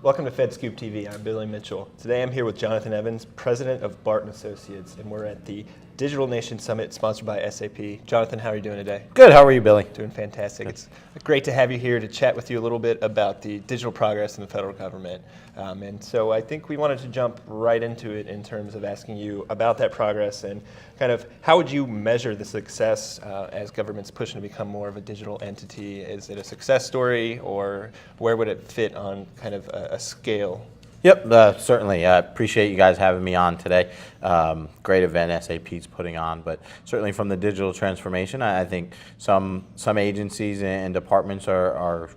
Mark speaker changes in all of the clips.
Speaker 1: Welcome to FedScoop TV. I'm Billy Mitchell. Today I'm here with Jonathan Evans, president of Barton Associates, and we're at the Digital Nation Summit sponsored by SAP. Jonathan, how are you doing today?
Speaker 2: Good. How are you, Billy?
Speaker 1: Doing fantastic. It's great to have you here to chat with you a little bit about the digital progress in the federal government. And so I think we wanted to jump right into it in terms of asking you about that progress and kind of how would you measure the success as government's pushing to become more of a digital entity? Is it a success story, or where would it fit on kind of a scale?
Speaker 2: Yep, certainly. I appreciate you guys having me on today. Great event SAP's putting on, but certainly from the digital transformation, I think some agencies and departments are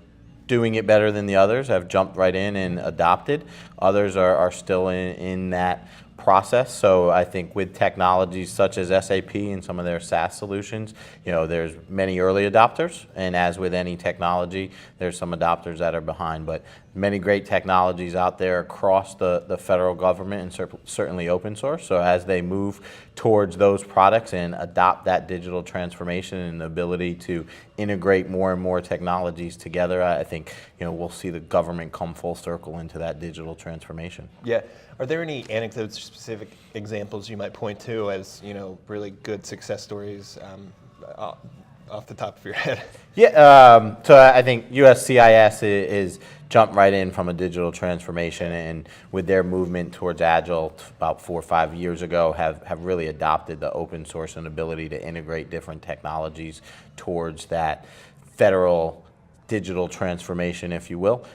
Speaker 2: doing it better than the others, have jumped right in and adopted. Others are still in that process. So I think with technologies such as SAP and some of their SaaS solutions, there's many early adopters, and as with any technology, there's some adopters that are behind, but many great technologies out there across the federal government and certainly open source. So as they move towards those products and adopt that digital transformation and the ability to integrate more and more technologies together, I think we'll see the government come full circle into that digital transformation.
Speaker 1: Yeah. Are there any anecdotes, specific examples you might point to as really good success stories off the top of your head?
Speaker 2: Yeah, so I think USCIS is jumped right in from a digital transformation, and with their movement towards Agile about 4 or 5 years ago have really adopted the open source and ability to integrate different technologies towards that federal digital transformation, if you will.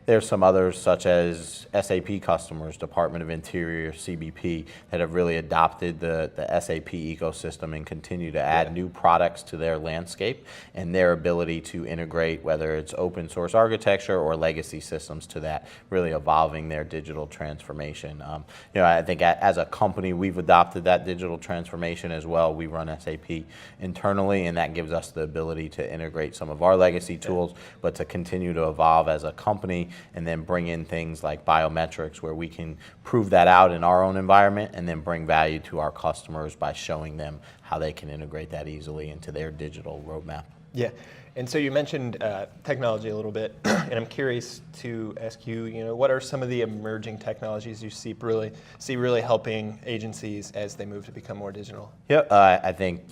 Speaker 2: There's some others such as SAP customers, Department of Interior, CBP, that have really adopted the SAP ecosystem and continue to add new products to their landscape, and their ability to integrate, whether it's open source architecture or legacy systems, to that, really evolving their digital transformation. I think as a company, we've adopted that digital transformation as well. We run SAP internally, and that gives us the ability to integrate some of our legacy tools, but to continue to evolve as a company and then bring in things like biometrics, where we can prove that out in our own environment and then bring value to our customers by showing them how they can integrate that easily into their digital roadmap. Yeah.
Speaker 1: And so you mentioned technology a little bit, and I'm curious to ask you, what are some of the emerging technologies you see really helping agencies as they move to become more digital?
Speaker 2: Yeah, I think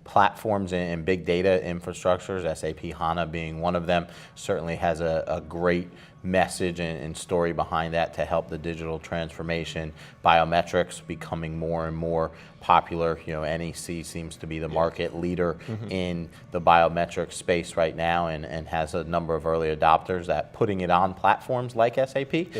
Speaker 2: platforms and big data infrastructures, SAP HANA being one of them, certainly has a great message and story behind that to help the digital transformation. Biometrics becoming more and more popular. NEC seems to be the market leader in the biometric space right now, and has a number of early adopters that putting it on platforms like SAP,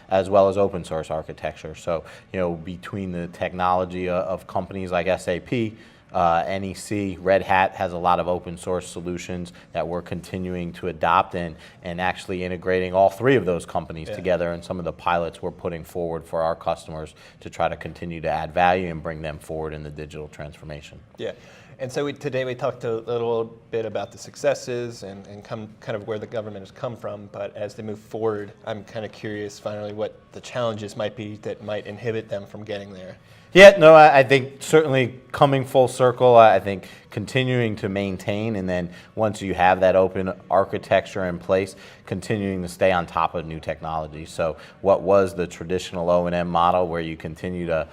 Speaker 2: as well as open source architecture. So between the technology of companies like SAP, NEC, Red Hat has a lot of open source solutions that we're continuing to adopt, and actually integrating all three of those companies together, and some of the pilots we're putting forward for our customers to try to continue to add value and bring them forward in the digital transformation.
Speaker 1: Yeah. And so today we talked a little bit about the successes and kind of where the government has come from, but as they move forward, I'm kind of curious finally what the challenges might be that might inhibit them from getting there.
Speaker 2: Yeah, no, I think certainly coming full circle, I think continuing to maintain, and then once you have that open architecture in place, continuing to stay on top of new technology. So what was the traditional O&M model where you continue to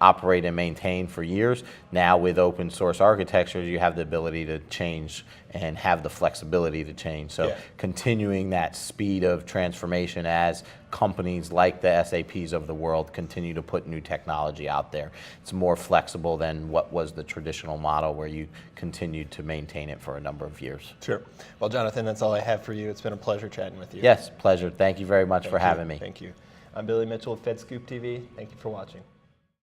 Speaker 2: operate and maintain for years, now with open source architectures, you have the ability to change and have the flexibility to change. So continuing that speed of transformation as companies like the SAPs of the world continue to put new technology out there. It's more flexible than what was the traditional model where you continued to maintain it for a number of years.
Speaker 1: Sure. Well, Jonathan, that's all I have for you. It's been a pleasure chatting with you.
Speaker 2: Yes, pleasure. Thank you very much for having me.
Speaker 1: Thank you. I'm Billy Mitchell of FedScoop TV. Thank you for watching.